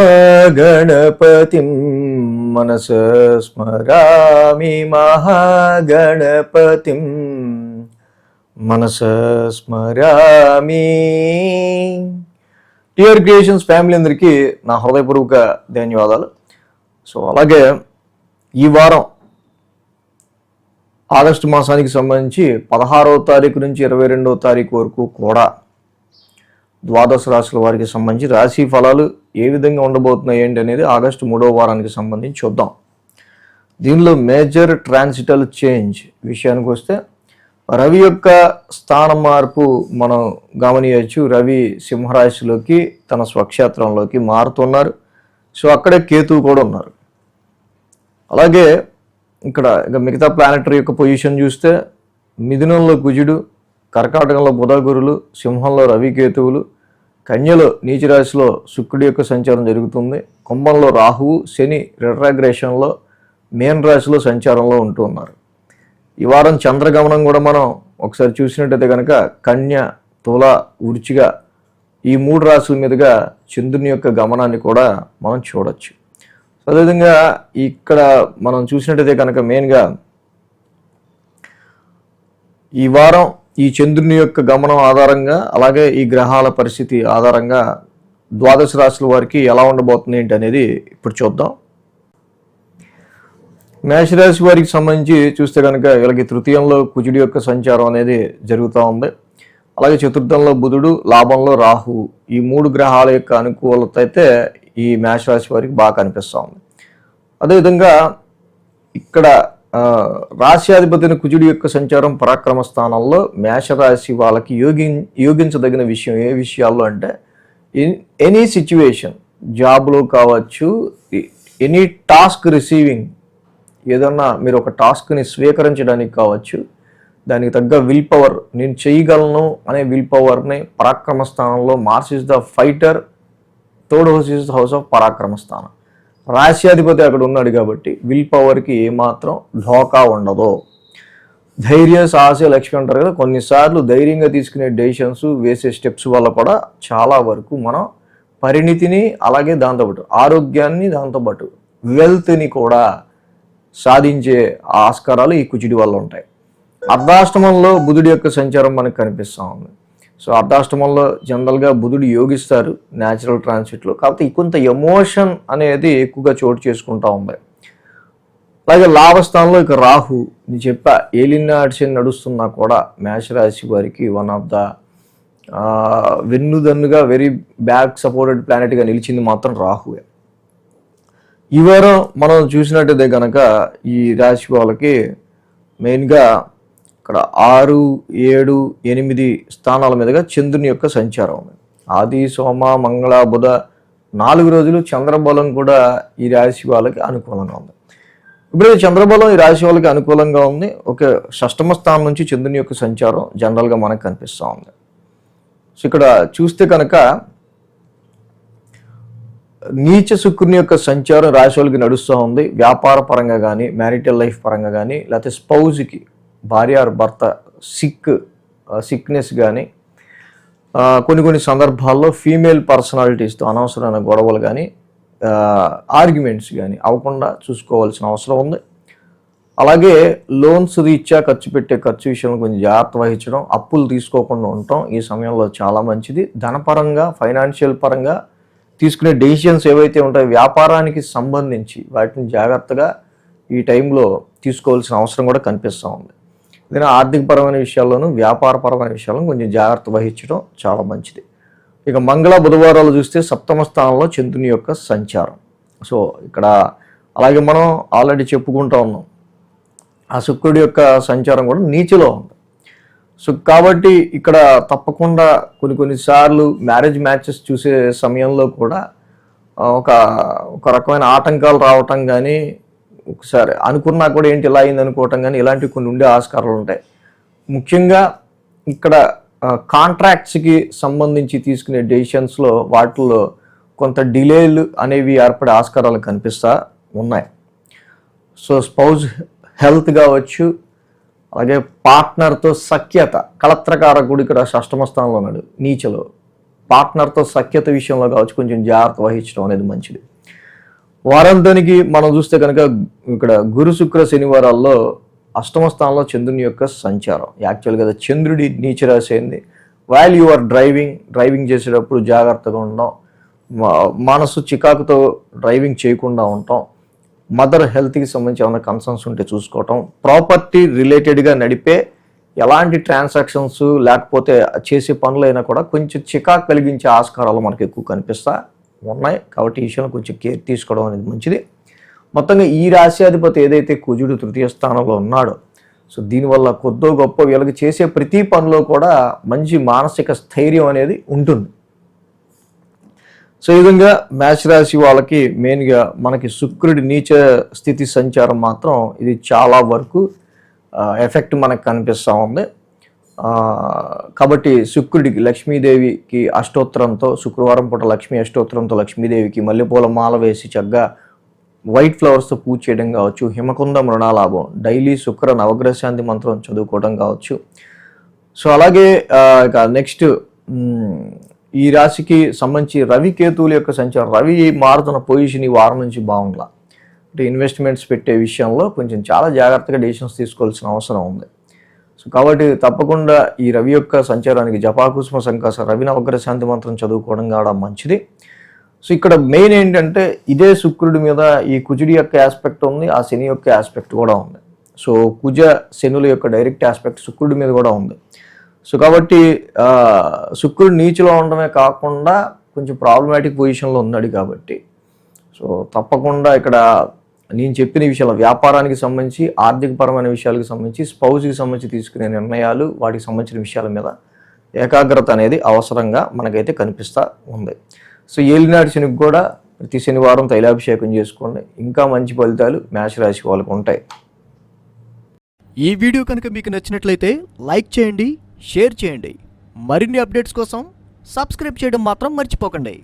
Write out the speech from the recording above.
మహాగణపతిం మనస స్మరామి మహాగణపతిం మనస స్మరామి. టిఆర్ క్రియేషన్స్ ఫ్యామిలీ అందరికీ నా హృదయపూర్వక ధన్యవాదాలు. సో అలాగే ఈ వారం ఆగస్టు మాసానికి సంబంధించి 16వ తారీఖు నుంచి 22వ తారీఖు వరకు కూడా ద్వాదశ రాశుల వారికి సంబంధించి రాశి ఫలాలు ఏ విధంగా ఉండబోతున్నాయి ఏంటి అనేది ఆగస్టు 3వ వారానికి సంబంధించి చూద్దాం. దీనిలో మేజర్ ట్రాన్సిటల్ చేంజ్ విషయానికి వస్తే రవి యొక్క స్థాన మార్పు మనం గమనించవచ్చు. రవి సింహరాశిలోకి తన స్వక్షేత్రంలోకి మారుతున్నారు. సో అక్కడే కేతువు కూడా ఉన్నారు. అలాగే ఇక్కడ ఇక మిగతా ప్లానెటరీ యొక్క పొజిషన్ చూస్తే మిథునంలో కుజుడు, కర్కాటకంలో బుధ గురులు, సింహంలో రవి కేతువులు, కన్యలో నీచరాశిలో శుక్రుడి యొక్క సంచారం జరుగుతుంది. కుంభంలో రాహువు, శని రిట్రాగ్రేషన్లో మీన రాశిలో సంచారంలో ఉంటూ ఉన్నారు. ఈ వారం చంద్రగమనం కూడా మనం ఒకసారి చూసినట్టయితే కనుక కన్య, తుల, వృశ్చిక ఈ 3 రాశుల మీదుగా చంద్రుని యొక్క గమనాన్ని కూడా మనం చూడొచ్చు. అదేవిధంగా ఇక్కడ మనం చూసినట్టయితే కనుక మెయిన్గా ఈ వారం ఈ చంద్రుని యొక్క గమనం ఆధారంగా అలాగే ఈ గ్రహాల పరిస్థితి ఆధారంగా ద్వాదశ రాశుల వారికి ఎలా ఉండబోతుంది ఏంటి అనేది ఇప్పుడు చూద్దాం. మేషరాశి వారికి సంబంధించి చూస్తే కనుక వీళ్ళకి తృతీయంలో కుజుడి యొక్క సంచారం అనేది జరుగుతూ ఉంది. అలాగే చతుర్థంలో బుధుడు, లాభంలో రాహు ఈ 3 గ్రహాల యొక్క అనుకూలత అయితే ఈ మేషరాశి వారికి బాగా కనిపిస్తూ ఉంది. అదేవిధంగా ఇక్కడ రాశ్యాధిపతిని కుజుడి యొక్క సంచారం పరాక్రమ స్థానంలో మేషరాశి వాళ్ళకి యోగించదగిన విషయం ఏ విషయాల్లో అంటే ఎనీ సిచ్యువేషన్, జాబ్లో కావచ్చు, ఎనీ టాస్క్ రిసీవింగ్, ఏదన్నా మీరు ఒక టాస్క్ని స్వీకరించడానికి కావచ్చు, దానికి తగ్గ విల్ పవర్, నేను చేయగలను అనే విల్ పవర్ని పరాక్రమ స్థానంలో Mars is the fighter, third house is the house of పరాక్రమ స్థానం. రాశ్యాధిపతి అక్కడ ఉన్నాడు కాబట్టి విల్ పవర్కి ఏమాత్రం ఢోకా ఉండదు. ధైర్య సాహస లక్ష్మి అంటారు కదా, కొన్నిసార్లు ధైర్యంగా తీసుకునే డెసిషన్స్, వేసే స్టెప్స్ వల్ల కూడా చాలా వరకు మనం పరిణితిని అలాగే దాంతోపాటు ఆరోగ్యాన్ని దాంతోపాటు వెల్త్ని కూడా సాధించే ఆస్కారాలు ఈ కుజుడి వల్ల ఉంటాయి. అర్ధాష్టమంలో బుధుడి యొక్క సంచారం మనకు కనిపిస్తూ ఉంది. సో అర్ధాష్టమంలో జనరల్గా బుధుడు యోగిస్తారు న్యాచురల్ ట్రాన్సిట్లో, కాకపోతే కొంత ఎమోషన్ అనేది ఎక్కువగా చోటు చేసుకుంటూ ఉంది. అలాగే లాభస్థానంలో ఇక రాహు, నేను చెప్పా ఏలినాడ్స్ నడుస్తున్నా కూడా మేషరాశి వారికి వన్ ఆఫ్ ద వెన్నుదన్నుగా వెరీ బ్యాక్ సపోర్టెడ్ ప్లానెట్గా నిలిచింది మాత్రం రాహువే. ఈ వారం మనం చూసినట్టయితే కనుక ఈ రాశి వాళ్ళకి మెయిన్గా ఇక్కడ 6, 7, 8 స్థానాల మీదుగా చంద్రుని యొక్క సంచారం ఉంది. ఆది, సోమ, మంగళ, బుధ 4 రోజులు చంద్రబలం కూడా ఈ రాశి వాళ్ళకి అనుకూలంగా ఉంది. ఇప్పుడు చంద్రబలం ఈ రాశి వాళ్ళకి అనుకూలంగా ఉంది. ఓకే, షష్టమ స్థానం నుంచి చంద్రుని యొక్క సంచారం జనరల్గా మనకు కనిపిస్తూ ఉంది. సో ఇక్కడ చూస్తే కనుక నీచ శుక్రుని యొక్క సంచారం రాశి వాళ్ళకి నడుస్తూ ఉంది. వ్యాపార పరంగా కానీ, మ్యారిటల్ లైఫ్ పరంగా కానీ, లేకపోతే స్పౌజ్కి భార్య భర్త సిక్నెస్ కానీ, కొన్ని సందర్భాల్లో ఫీమేల్ పర్సనాలిటీస్తో అనవసరమైన గొడవలు కానీ, ఆర్గ్యుమెంట్స్ కానీ అవ్వకుండా చూసుకోవాల్సిన అవసరం ఉంది. అలాగే లోన్స్ రీత్యా ఖర్చు విషయంలో కొంచెం జాగ్రత్త వహించడం, అప్పులు తీసుకోకుండా ఉండటం ఈ సమయంలో చాలా మంచిది. ధనపరంగా, ఫైనాన్షియల్ పరంగా తీసుకునే డెసిషన్స్ ఏవైతే ఉంటాయో వ్యాపారానికి సంబంధించి వాటిని జాగ్రత్తగా ఈ టైంలో తీసుకోవాల్సిన అవసరం కూడా కనిపిస్తూ ఉంది. ఏదైనా ఆర్థికపరమైన విషయాల్లోనూ వ్యాపారపరమైన విషయాలను కొంచెం జాగ్రత్త వహించడం చాలా మంచిది. ఇక మంగళ, బుధవారాలు చూస్తే సప్తమ స్థానంలో చంద్రుని యొక్క సంచారం. సో ఇక్కడ అలాగే మనం ఆల్రెడీ చెప్పుకుంటూ ఉన్నాం, ఆ శుక్రుడి యొక్క సంచారం కూడా నీచలో ఉంది. సో కాబట్టి ఇక్కడ తప్పకుండా కొన్నిసార్లు మ్యారేజ్ మ్యాచెస్ చూసే సమయంలో కూడా ఒక రకమైన ఆటంకాలు రావటం కానీ, ఒకసారి అనుకున్నా కూడా ఏంటి ఇలా అయింది అనుకోవటం కానీ ఇలాంటివి కొన్ని ఉండే ఆస్కారాలు ఉంటాయి. ముఖ్యంగా ఇక్కడ కాంట్రాక్ట్స్కి సంబంధించి తీసుకునే డెసిషన్స్లో వాటిల్లో కొంత డిలేలు అనేవి ఏర్పడే ఆస్కారాలు కనిపిస్తూ ఉన్నాయి. సో స్పౌజ్ హెల్త్ కావచ్చు, అలాగే పార్ట్నర్తో సఖ్యత, కళత్రకారకుడు ఇక్కడ షష్టమ స్థానంలో ఉన్నాడు నీచలో. పార్ట్నర్తో సఖ్యత విషయంలో కావచ్చు కొంచెం జాగ్రత్త వహించడం అనేది మంచిది. వారాంతానికి మనం చూస్తే కనుక ఇక్కడ గురు శుక్ర శనివారాల్లో అష్టమ స్థానంలో చంద్రుని యొక్క సంచారం. యాక్చువల్గా చంద్రుడి నీచరాశి అయింది. వైల్ యు ఆర్ డ్రైవింగ్ చేసేటప్పుడు జాగ్రత్తగా ఉండడం, మనసు చికాకుతో డ్రైవింగ్ చేయకుండా ఉండటం, మదర్ హెల్త్కి సంబంధించి ఏమైనా కన్సర్న్స్ ఉంటే చూసుకోవటం, ప్రాపర్టీ రిలేటెడ్గా నడిపే ఎలాంటి ట్రాన్సాక్షన్స్ లేకపోతే చేసే పనులైనా కూడా కొంచెం చికాకు కలిగించే ఆస్కారాలు మనకు ఎక్కువ కనిపిస్తా ఉన్నాయి. కాబట్టి ఈ విషయంలో కొంచెం కేర్ తీసుకోవడం అనేది మంచిది. మొత్తంగా ఈ రాశ్యాధిపతి ఏదైతే కుజుడు తృతీయ స్థానంలో ఉన్నాడో, సో దీనివల్ల కొద్దో గొప్ప వీళ్ళకి చేసే ప్రతి పనిలో కూడా మంచి మానసిక స్థైర్యం అనేది ఉంటుంది. సో ఈ విధంగా మేష రాశి వాళ్ళకి మెయిన్గా మనకి శుక్రుడి నీచ స్థితి సంచారం మాత్రం ఇది చాలా వరకు ఎఫెక్ట్ మనకు కనిపిస్తూ ఉంది. కాబట్టి శుక్రుడికి లక్ష్మీదేవికి అష్టోత్తరంతో శుక్రవారం పూట లక్ష్మీ అష్టోత్తరంతో లక్ష్మీదేవికి మల్లెపూల మాల వేసి చక్కగా వైట్ ఫ్లవర్స్తో పూజ చేయడం కావచ్చు, హిమకుంద మృణాలాభం డైలీ శుక్ర నవగ్రహ శాంతి మంత్రం చదువుకోవడం కావచ్చు. సో అలాగే ఇక నెక్స్ట్ ఈ రాశికి సంబంధించి రవి కేతువుల యొక్క సంచారం. రవి మారుతున్న పొజిషన్ ఈ వారం నుంచి బాగుండాల. అంటే ఇన్వెస్ట్మెంట్స్ పెట్టే విషయంలో కొంచెం చాలా జాగ్రత్తగా డెసిషన్స్ తీసుకోవాల్సిన అవసరం ఉంది. సో కాబట్టి తప్పకుండా ఈ రవి యొక్క సంచారానికి జపాకుసుమ సంకాస రవి నవగ్రహ శాంతి మంత్రం చదువుకోవడం కావడం మంచిది. సో ఇక్కడ మెయిన్ ఏంటంటే ఇదే శుక్రుడి మీద ఈ కుజుడి యొక్క ఆస్పెక్ట్ ఉంది, ఆ శని యొక్క ఆస్పెక్ట్ కూడా ఉంది. సో కుజ శనుల యొక్క డైరెక్ట్ ఆస్పెక్ట్ శుక్రుడి మీద కూడా ఉంది. సో కాబట్టి శుక్రుడు నీచులో ఉండడమే కాకుండా కొంచెం ప్రాబ్లమాటిక్ పొజిషన్లో ఉన్నాడు. కాబట్టి సో తప్పకుండా ఇక్కడ నేను చెప్పిన విషయాలు వ్యాపారానికి సంబంధించి ఆర్థికపరమైన విషయాలకు సంబంధించి స్పౌస్కి సంబంధించి తీసుకునే నిర్ణయాలు వాటికి సంబంధించిన విషయాల మీద ఏకాగ్రత అనేది అవసరంగా మనకైతే కనిపిస్తూ ఉంది. సో ఏలినాటి శనికి కూడా ప్రతి శనివారం తైలాభిషేకం చేసుకోండి. ఇంకా మంచి ఫలితాలు మేషరాశి వాళ్ళకు ఉంటాయి. ఈ వీడియో కనుక మీకు నచ్చినట్లయితే లైక్ చేయండి, షేర్ చేయండి. మరిన్ని అప్డేట్స్ కోసం సబ్స్క్రైబ్ చేయడం మాత్రం మర్చిపోకండి.